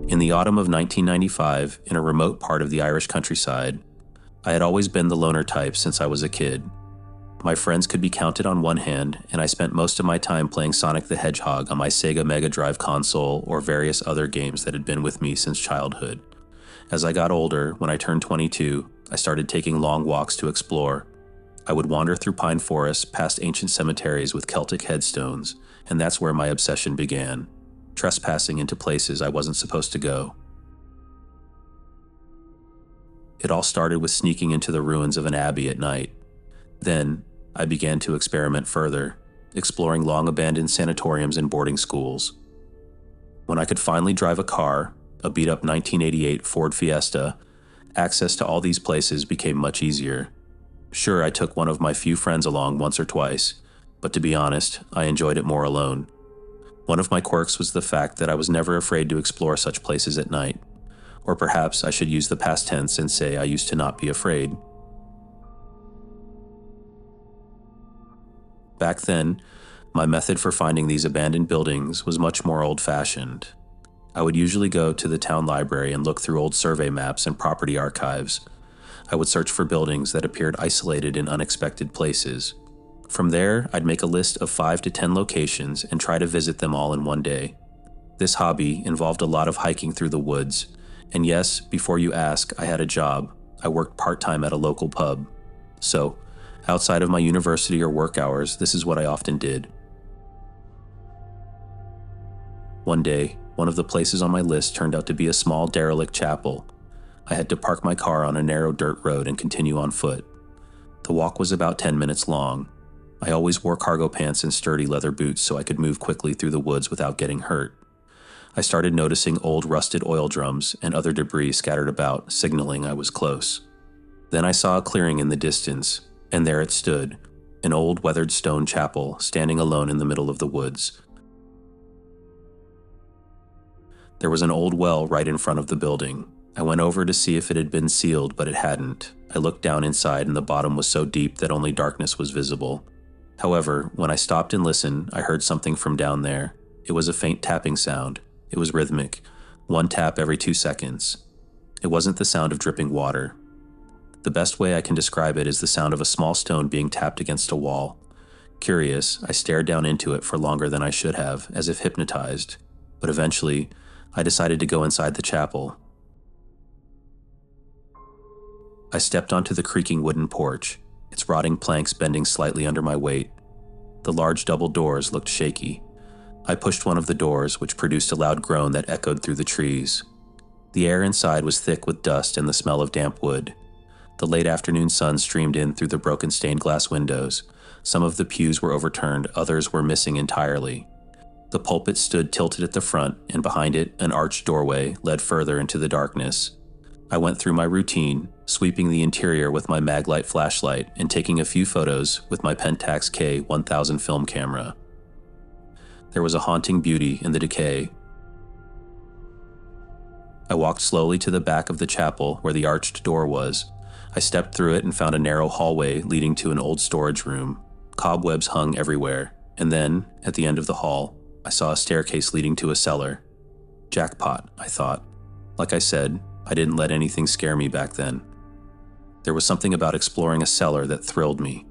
In the autumn of 1995, in a remote part of the Irish countryside, I had always been the loner type since I was a kid. My friends could be counted on one hand, and I spent most of my time playing Sonic the Hedgehog on my Sega Mega Drive console or various other games that had been with me since childhood. As I got older, when I turned 22, I started taking long walks to explore. I would wander through pine forests past ancient cemeteries with Celtic headstones, and that's where my obsession began, trespassing into places I wasn't supposed to go. It all started with sneaking into the ruins of an abbey at night. Then, I began to experiment further, exploring long-abandoned sanatoriums and boarding schools. When I could finally drive a car, a beat-up 1988 Ford Fiesta, access to all these places became much easier. Sure, I took one of my few friends along once or twice, but to be honest, I enjoyed it more alone. One of my quirks was the fact that I was never afraid to explore such places at night. Or perhaps I should use the past tense and say I used to not be afraid. Back then, my method for finding these abandoned buildings was much more old-fashioned. I would usually go to the town library and look through old survey maps and property archives. I would search for buildings that appeared isolated in unexpected places. From there, I'd make a list of 5 to 10 locations and try to visit them all in one day. This hobby involved a lot of hiking through the woods, and yes, before you ask, I had a job. I worked part-time at a local pub. So, outside of my university or work hours, this is what I often did. One day, one of the places on my list turned out to be a small derelict chapel. I had to park my car on a narrow dirt road and continue on foot. The walk was about 10 minutes long. I always wore cargo pants and sturdy leather boots so I could move quickly through the woods without getting hurt. I started noticing old rusted oil drums and other debris scattered about, signaling I was close. Then I saw a clearing in the distance, and there it stood, an old weathered stone chapel standing alone in the middle of the woods. There was an old well right in front of the building. I went over to see if it had been sealed, but it hadn't. I looked down inside and the bottom was so deep that only darkness was visible. However, when I stopped and listened, I heard something from down there. It was a faint tapping sound. It was rhythmic, one tap every 2 seconds. It wasn't the sound of dripping water. The best way I can describe it is the sound of a small stone being tapped against a wall. Curious, I stared down into it for longer than I should have, as if hypnotized. But eventually, I decided to go inside the chapel. I stepped onto the creaking wooden porch, its rotting planks bending slightly under my weight. The large double doors looked shaky. I pushed one of the doors, which produced a loud groan that echoed through the trees. The air inside was thick with dust and the smell of damp wood. The late afternoon sun streamed in through the broken stained glass windows. Some of the pews were overturned, others were missing entirely. The pulpit stood tilted at the front, and behind it, an arched doorway led further into the darkness. I went through my routine, sweeping the interior with my Maglite flashlight and taking a few photos with my Pentax K1000 film camera. There was a haunting beauty in the decay. I walked slowly to the back of the chapel where the arched door was. I stepped through it and found a narrow hallway leading to an old storage room. Cobwebs hung everywhere, and then, at the end of the hall, I saw a staircase leading to a cellar. Jackpot, I thought. Like I said, I didn't let anything scare me back then. There was something about exploring a cellar that thrilled me.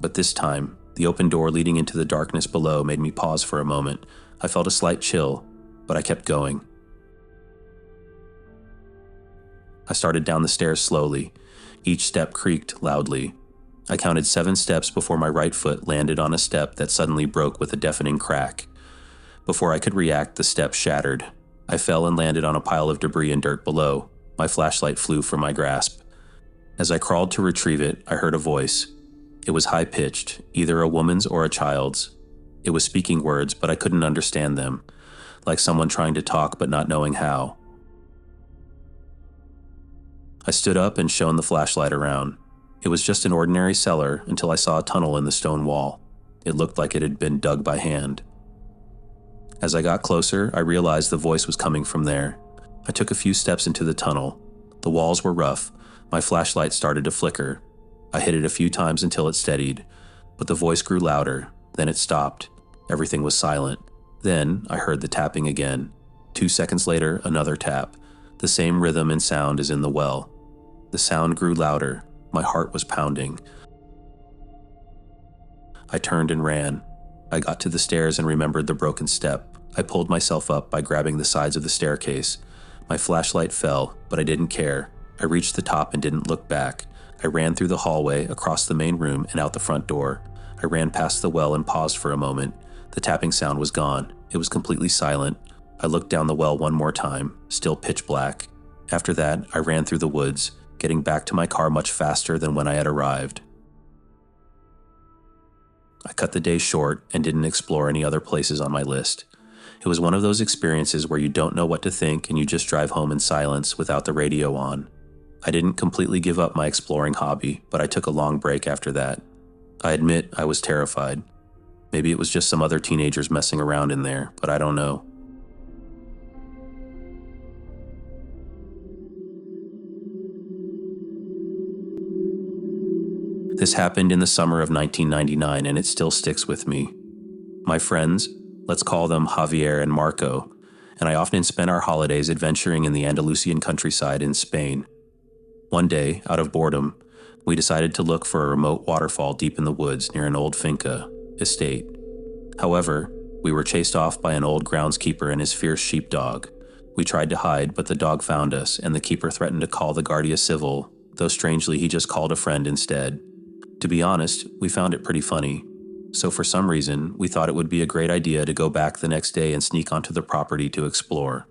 But this time, the open door leading into the darkness below made me pause for a moment. I felt a slight chill, but I kept going. I started down the stairs slowly. Each step creaked loudly. I counted 7 steps before my right foot landed on a step that suddenly broke with a deafening crack. Before I could react, the step shattered. I fell and landed on a pile of debris and dirt below. My flashlight flew from my grasp. As I crawled to retrieve it, I heard a voice. It was high-pitched, either a woman's or a child's. It was speaking words, but I couldn't understand them, like someone trying to talk but not knowing how. I stood up and shone the flashlight around. It was just an ordinary cellar until I saw a tunnel in the stone wall. It looked like it had been dug by hand. As I got closer, I realized the voice was coming from there. I took a few steps into the tunnel. The walls were rough. My flashlight started to flicker. I hit it a few times until it steadied, but the voice grew louder. Then it stopped. Everything was silent. Then I heard the tapping again. 2 seconds later, another tap. The same rhythm and sound as in the well. The sound grew louder. My heart was pounding. I turned and ran. I got to the stairs and remembered the broken step. I pulled myself up by grabbing the sides of the staircase. My flashlight fell, but I didn't care. I reached the top and didn't look back. I ran through the hallway, across the main room, and out the front door. I ran past the well and paused for a moment. The tapping sound was gone. It was completely silent. I looked down the well one more time, still pitch black. After that, I ran through the woods, getting back to my car much faster than when I had arrived. I cut the day short and didn't explore any other places on my list. It was one of those experiences where you don't know what to think and you just drive home in silence without the radio on. I didn't completely give up my exploring hobby, but I took a long break after that. I admit I was terrified. Maybe it was just some other teenagers messing around in there, but I don't know. This happened in the summer of 1999, and it still sticks with me. My friends, let's call them Javier and Marco, and I often spent our holidays adventuring in the Andalusian countryside in Spain. One day, out of boredom, we decided to look for a remote waterfall deep in the woods near an old finca estate. However, we were chased off by an old groundskeeper and his fierce sheepdog. We tried to hide, but the dog found us, and the keeper threatened to call the Guardia Civil, though strangely he just called a friend instead. To be honest, we found it pretty funny. So for some reason, we thought it would be a great idea to go back the next day and sneak onto the property to explore.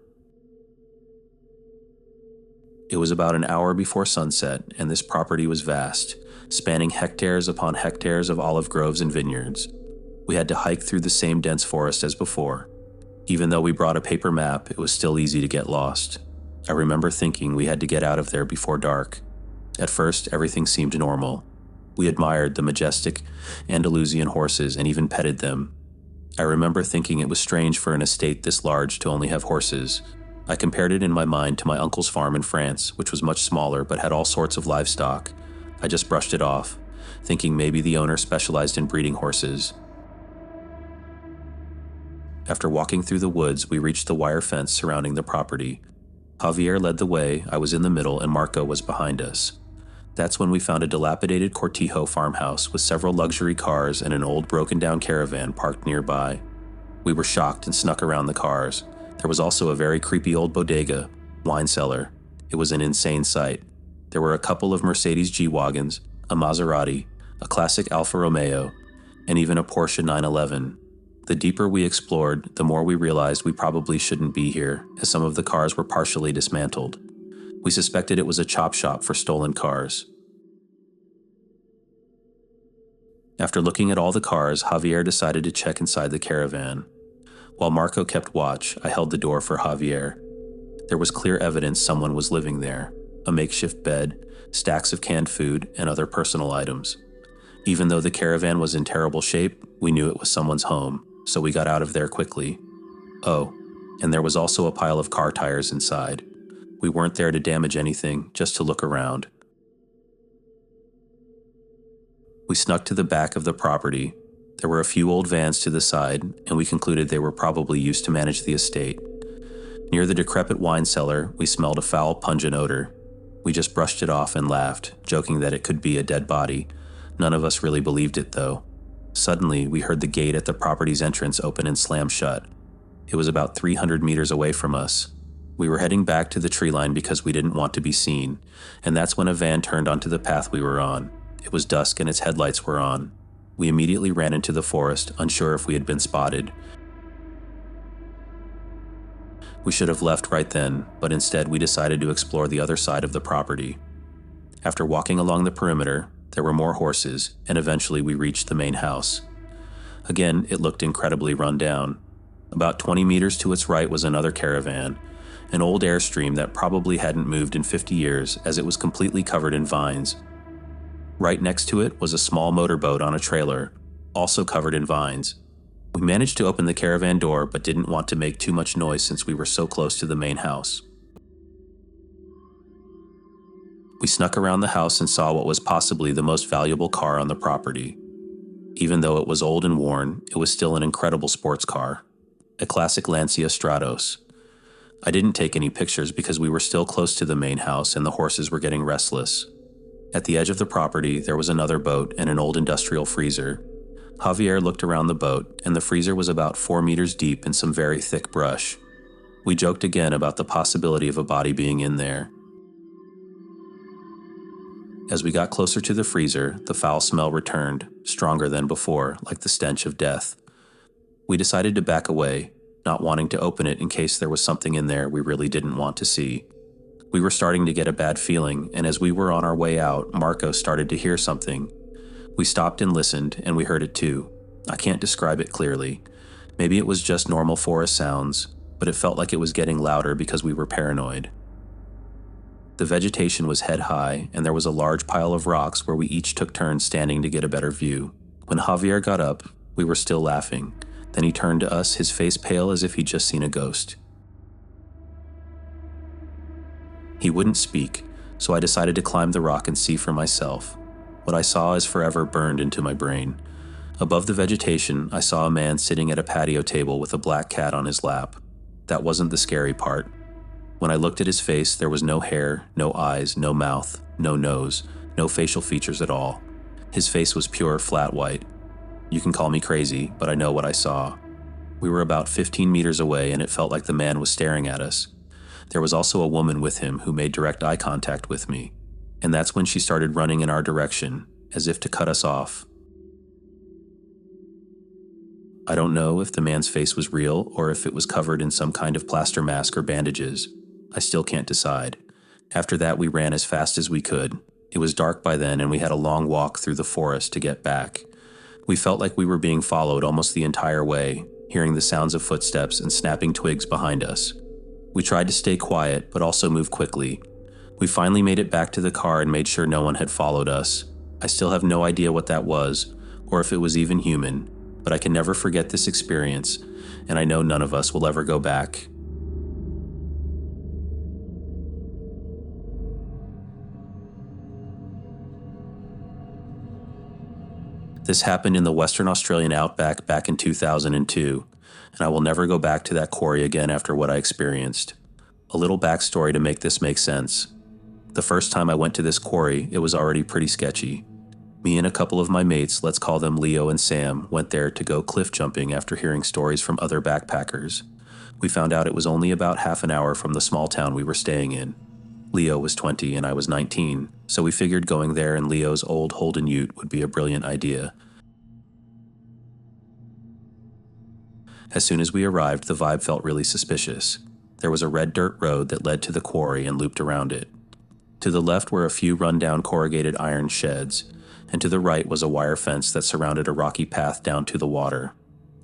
It was about an hour before sunset, and this property was vast, spanning hectares upon hectares of olive groves and vineyards. We had to hike through the same dense forest as before. Even though we brought a paper map, it was still easy to get lost. I remember thinking we had to get out of there before dark. At first, everything seemed normal. We admired the majestic Andalusian horses and even petted them. I remember thinking it was strange for an estate this large to only have horses. I compared it in my mind to my uncle's farm in France, which was much smaller but had all sorts of livestock. I just brushed it off, thinking maybe the owner specialized in breeding horses. After walking through the woods, we reached the wire fence surrounding the property. Javier led the way, I was in the middle, and Marco was behind us. That's when we found a dilapidated Cortijo farmhouse with several luxury cars and an old broken-down caravan parked nearby. We were shocked and snuck around the cars. There was also a very creepy old bodega, wine cellar. It was an insane sight. There were a couple of Mercedes G-Wagons, a Maserati, a classic Alfa Romeo, and even a Porsche 911. The deeper we explored, the more we realized we probably shouldn't be here, as some of the cars were partially dismantled. We suspected it was a chop shop for stolen cars. After looking at all the cars, Javier decided to check inside the caravan. While Marco kept watch, I held the door for Javier. There was clear evidence someone was living there: a makeshift bed, stacks of canned food, and other personal items. Even though the caravan was in terrible shape, we knew it was someone's home, so we got out of there quickly. Oh, and there was also a pile of car tires inside. We weren't there to damage anything, just to look around. We snuck to the back of the property. There were a few old vans to the side, and we concluded they were probably used to manage the estate. Near the decrepit wine cellar, we smelled a foul, pungent odor. We just brushed it off and laughed, joking that it could be a dead body. None of us really believed it, though. Suddenly, we heard the gate at the property's entrance open and slam shut. It was about 300 meters away from us. We were heading back to the tree line because we didn't want to be seen, and that's when a van turned onto the path we were on. It was dusk and its headlights were on. We immediately ran into the forest, unsure if we had been spotted. We should have left right then, but instead we decided to explore the other side of the property. After walking along the perimeter, there were more horses, and eventually we reached the main house. Again, it looked incredibly run down. About 20 meters to its right was another caravan, an old Airstream that probably hadn't moved in 50 years as it was completely covered in vines. Right next to it was a small motorboat on a trailer, also covered in vines. We managed to open the caravan door but didn't want to make too much noise since we were so close to the main house. We snuck around the house and saw what was possibly the most valuable car on the property. Even though it was old and worn, it was still an incredible sports car, a classic Lancia Stratos. I didn't take any pictures because we were still close to the main house and the horses were getting restless. At the edge of the property, there was another boat and an old industrial freezer. Javier looked around the boat, and the freezer was about 4 meters deep in some very thick brush. We joked again about the possibility of a body being in there. As we got closer to the freezer, the foul smell returned, stronger than before, like the stench of death. We decided to back away, not wanting to open it in case there was something in there we really didn't want to see. We were starting to get a bad feeling, and as we were on our way out, Marco started to hear something. We stopped and listened, and we heard it too. I can't describe it clearly. Maybe it was just normal forest sounds, but it felt like it was getting louder because we were paranoid. The vegetation was head high, and there was a large pile of rocks where we each took turns standing to get a better view. When Javier got up, we were still laughing. Then he turned to us, his face pale as if he'd just seen a ghost. He wouldn't speak, so I decided to climb the rock and see for myself. What I saw is forever burned into my brain. Above the vegetation, I saw a man sitting at a patio table with a black cat on his lap. That wasn't the scary part. When I looked at his face, there was no hair, no eyes, no mouth, no nose, no facial features at all. His face was pure, flat white. You can call me crazy, but I know what I saw. We were about 15 meters away, and it felt like the man was staring at us. There was also a woman with him who made direct eye contact with me, and that's when she started running in our direction, as if to cut us off. I don't know if the man's face was real or if it was covered in some kind of plaster mask or bandages. I still can't decide. After that, we ran as fast as we could. It was dark by then, and we had a long walk through the forest to get back. We felt like we were being followed almost the entire way, hearing the sounds of footsteps and snapping twigs behind us. We tried to stay quiet, but also move quickly. We finally made it back to the car and made sure no one had followed us. I still have no idea what that was, or if it was even human, but I can never forget this experience, and I know none of us will ever go back. This happened in the Western Australian outback back in 2002, and I will never go back to that quarry again after what I experienced. A little backstory to make this make sense. The first time I went to this quarry, it was already pretty sketchy. Me and a couple of my mates, let's call them Leo and Sam, went there to go cliff jumping after hearing stories from other backpackers. We found out it was only about half an hour from the small town we were staying in. Leo was 20 and I was 19, so we figured going there in Leo's old Holden Ute would be a brilliant idea. As soon as we arrived, the vibe felt really suspicious. There was a red dirt road that led to the quarry and looped around it. To the left were a few rundown corrugated iron sheds, and to the right was a wire fence that surrounded a rocky path down to the water.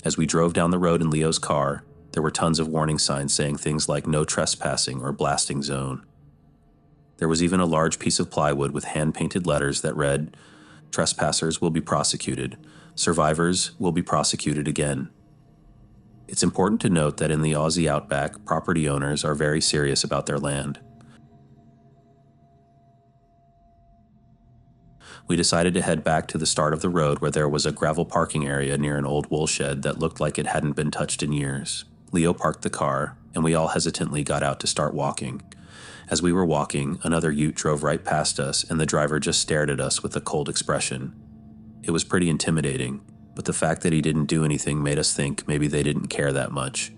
As we drove down the road in Leo's car, there were tons of warning signs saying things like no trespassing or blasting zone. There was even a large piece of plywood with hand-painted letters that read, "Trespassers will be prosecuted. Survivors will be prosecuted again." It's important to note that in the Aussie outback, property owners are very serious about their land. We decided to head back to the start of the road where there was a gravel parking area near an old wool shed that looked like it hadn't been touched in years. Leo parked the car, and we all hesitantly got out to start walking. As we were walking, another ute drove right past us, and the driver just stared at us with a cold expression. It was pretty intimidating, but the fact that he didn't do anything made us think maybe they didn't care that much.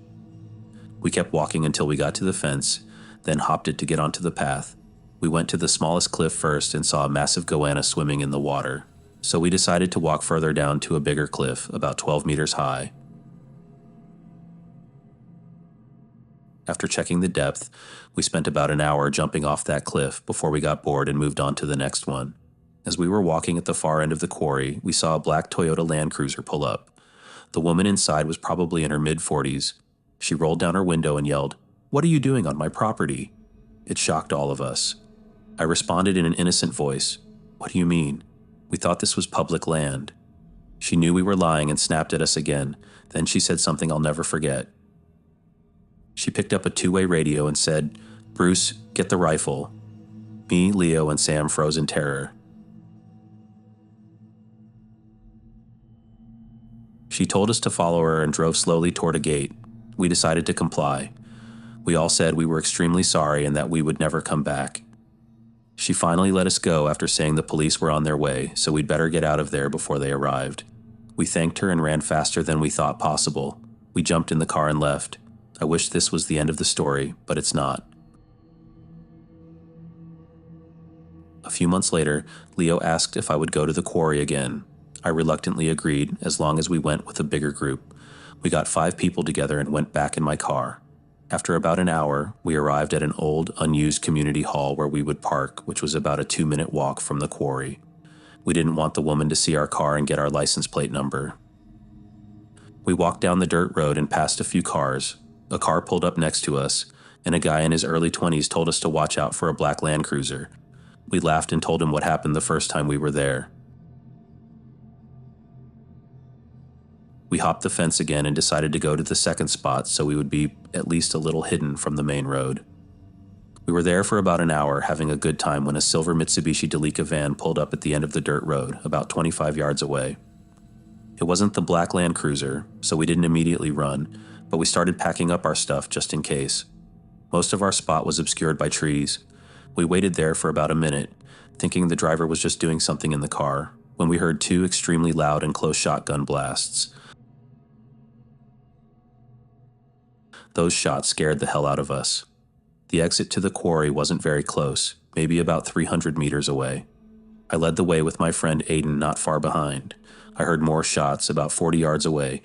We kept walking until we got to the fence, then hopped it to get onto the path. We went to the smallest cliff first and saw a massive goanna swimming in the water, so we decided to walk further down to a bigger cliff, about 12 meters high. After checking the depth, we spent about an hour jumping off that cliff before we got bored and moved on to the next one. As we were walking at the far end of the quarry, we saw a black Toyota Land Cruiser pull up. The woman inside was probably in her mid-40s. She rolled down her window and yelled, "What are you doing on my property?" It shocked all of us. I responded in an innocent voice, "What do you mean? We thought this was public land." She knew we were lying and snapped at us again. Then she said something I'll never forget. She picked up a two-way radio and said, "Bruce, get the rifle." Me, Leo, and Sam froze in terror. She told us to follow her and drove slowly toward a gate. We decided to comply. We all said we were extremely sorry and that we would never come back. She finally let us go after saying the police were on their way, so we'd better get out of there before they arrived. We thanked her and ran faster than we thought possible. We jumped in the car and left. I wish this was the end of the story, but it's not. A few months later, Leo asked if I would go to the quarry again. I reluctantly agreed, as long as we went with a bigger group. We got 5 people together and went back in my car. After about an hour, we arrived at an old, unused community hall where we would park, which was about a 2-minute walk from the quarry. We didn't want the woman to see our car and get our license plate number. We walked down the dirt road and passed a few cars. A car pulled up next to us, and a guy in his early 20s told us to watch out for a black Land Cruiser. We laughed and told him what happened the first time we were there. We hopped the fence again and decided to go to the second spot so we would be at least a little hidden from the main road. We were there for about an hour having a good time when a silver Mitsubishi Delica van pulled up at the end of the dirt road, about 25 yards away. It wasn't the black Land Cruiser, so we didn't immediately run, but we started packing up our stuff just in case. Most of our spot was obscured by trees. We waited there for about a minute, thinking the driver was just doing something in the car, when we heard 2 extremely loud and close shotgun blasts. Those shots scared the hell out of us. The exit to the quarry wasn't very close, maybe about 300 meters away. I led the way with my friend Aiden not far behind. I heard more shots about 40 yards away,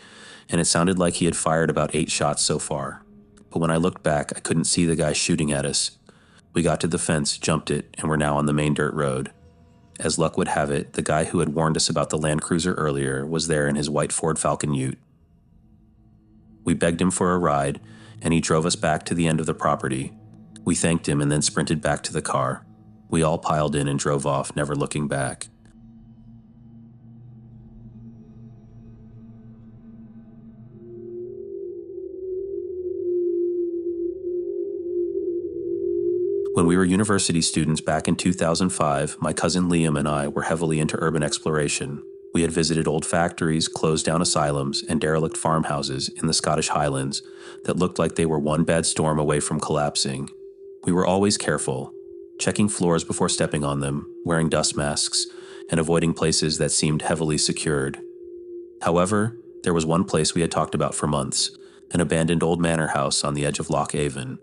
and it sounded like he had fired about 8 shots so far. But when I looked back, I couldn't see the guy shooting at us. We got to the fence, jumped it, and were now on the main dirt road. As luck would have it, the guy who had warned us about the Land Cruiser earlier was there in his white Ford Falcon Ute. We begged him for a ride, and he drove us back to the end of the property. We thanked him and then sprinted back to the car. We all piled in and drove off, never looking back. When we were university students back in 2005, my cousin Liam and I were heavily into urban exploration. We had visited old factories, closed down asylums, and derelict farmhouses in the Scottish Highlands that looked like they were one bad storm away from collapsing. We were always careful, checking floors before stepping on them, wearing dust masks, and avoiding places that seemed heavily secured. However, there was one place we had talked about for months, an abandoned old manor house on the edge of Loch Avon.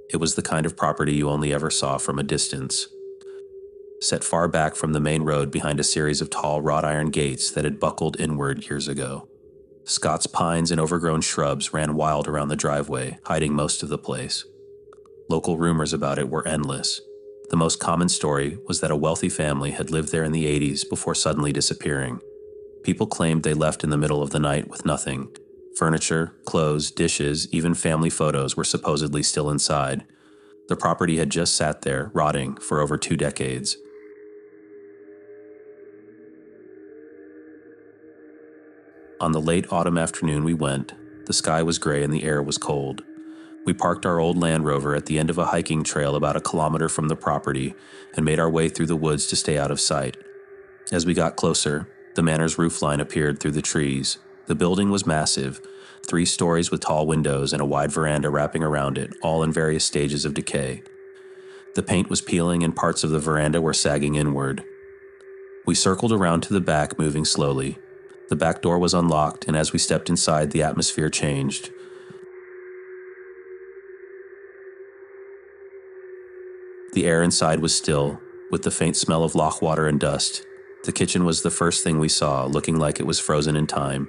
It was the kind of property you only ever saw from a distance. Set far back from the main road behind a series of tall wrought iron gates that had buckled inward years ago. Scots pines and overgrown shrubs ran wild around the driveway, hiding most of the place. Local rumors about it were endless. The most common story was that a wealthy family had lived there in the 80s before suddenly disappearing. People claimed they left in the middle of the night with nothing. Furniture, clothes, dishes, even family photos were supposedly still inside. The property had just sat there, rotting, for over 2 decades. On the late autumn afternoon we went. The sky was gray and the air was cold. We parked our old Land Rover at the end of a hiking trail about 1 kilometer from the property and made our way through the woods to stay out of sight. As we got closer, the manor's roofline appeared through the trees. The building was massive, 3 stories with tall windows and a wide veranda wrapping around it, all in various stages of decay. The paint was peeling and parts of the veranda were sagging inward. We circled around to the back, moving slowly. The back door was unlocked, and as we stepped inside, the atmosphere changed. The air inside was still, with the faint smell of loch water and dust. The kitchen was the first thing we saw, looking like it was frozen in time.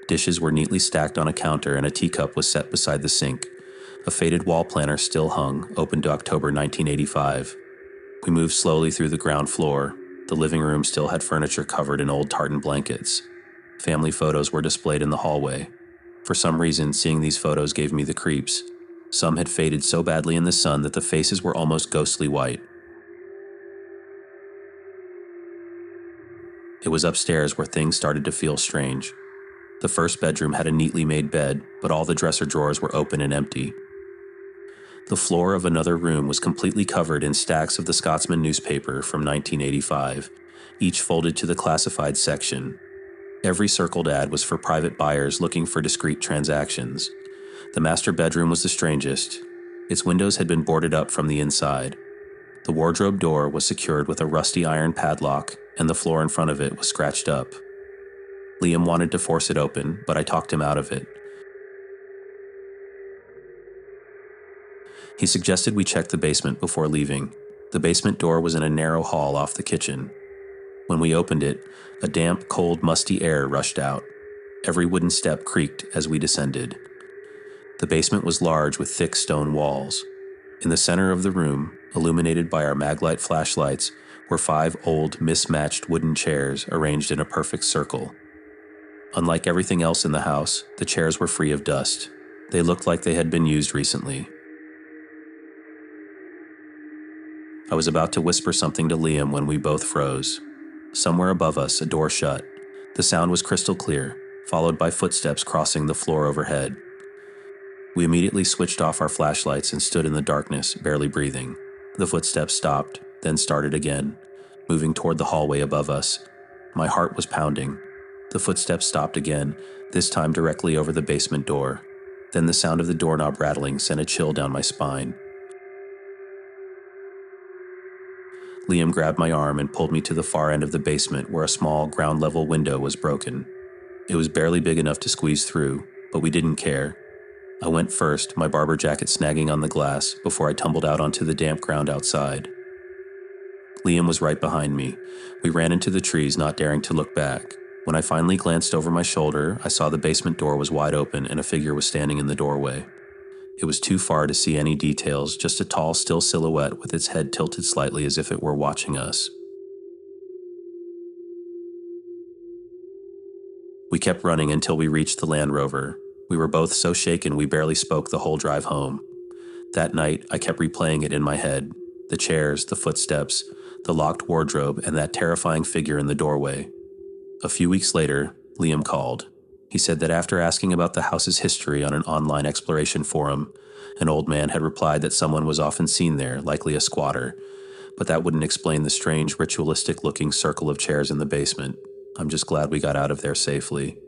Dishes were neatly stacked on a counter, and a teacup was set beside the sink. A faded wall planter still hung, open to October 1985. We moved slowly through the ground floor. The living room still had furniture covered in old tartan blankets. Family photos were displayed in the hallway. For some reason, seeing these photos gave me the creeps. Some had faded so badly in the sun that the faces were almost ghostly white. It was upstairs where things started to feel strange. The first bedroom had a neatly made bed, but all the dresser drawers were open and empty. The floor of another room was completely covered in stacks of the Scotsman newspaper from 1985, each folded to the classified section. Every circled ad was for private buyers looking for discreet transactions. The master bedroom was the strangest. Its windows had been boarded up from the inside. The wardrobe door was secured with a rusty iron padlock, and the floor in front of it was scratched up. Liam wanted to force it open, but I talked him out of it. He suggested we check the basement before leaving. The basement door was in a narrow hall off the kitchen. When we opened it, a damp, cold, musty air rushed out. Every wooden step creaked as we descended. The basement was large with thick stone walls. In the center of the room, illuminated by our maglite flashlights, were 5 old, mismatched wooden chairs arranged in a perfect circle. Unlike everything else in the house, the chairs were free of dust. They looked like they had been used recently. I was about to whisper something to Liam when we both froze. Somewhere above us, a door shut. The sound was crystal clear, followed by footsteps crossing the floor overhead. We immediately switched off our flashlights and stood in the darkness, barely breathing. The footsteps stopped, then started again, moving toward the hallway above us. My heart was pounding. The footsteps stopped again, this time directly over the basement door. Then the sound of the doorknob rattling sent a chill down my spine. Liam grabbed my arm and pulled me to the far end of the basement where a small ground-level window was broken. It was barely big enough to squeeze through, but we didn't care. I went first, my barber jacket snagging on the glass, before I tumbled out onto the damp ground outside. Liam was right behind me. We ran into the trees, not daring to look back. When I finally glanced over my shoulder, I saw the basement door was wide open and a figure was standing in the doorway. It was too far to see any details, just a tall, still silhouette with its head tilted slightly as if it were watching us. We kept running until we reached the Land Rover. We were both so shaken we barely spoke the whole drive home. That night, I kept replaying it in my head. The chairs, the footsteps, the locked wardrobe, and that terrifying figure in the doorway. A few weeks later, Liam called. He said that after asking about the house's history on an online exploration forum, an old man had replied that someone was often seen there, likely a squatter, but that wouldn't explain the strange, ritualistic-looking circle of chairs in the basement. I'm just glad we got out of there safely.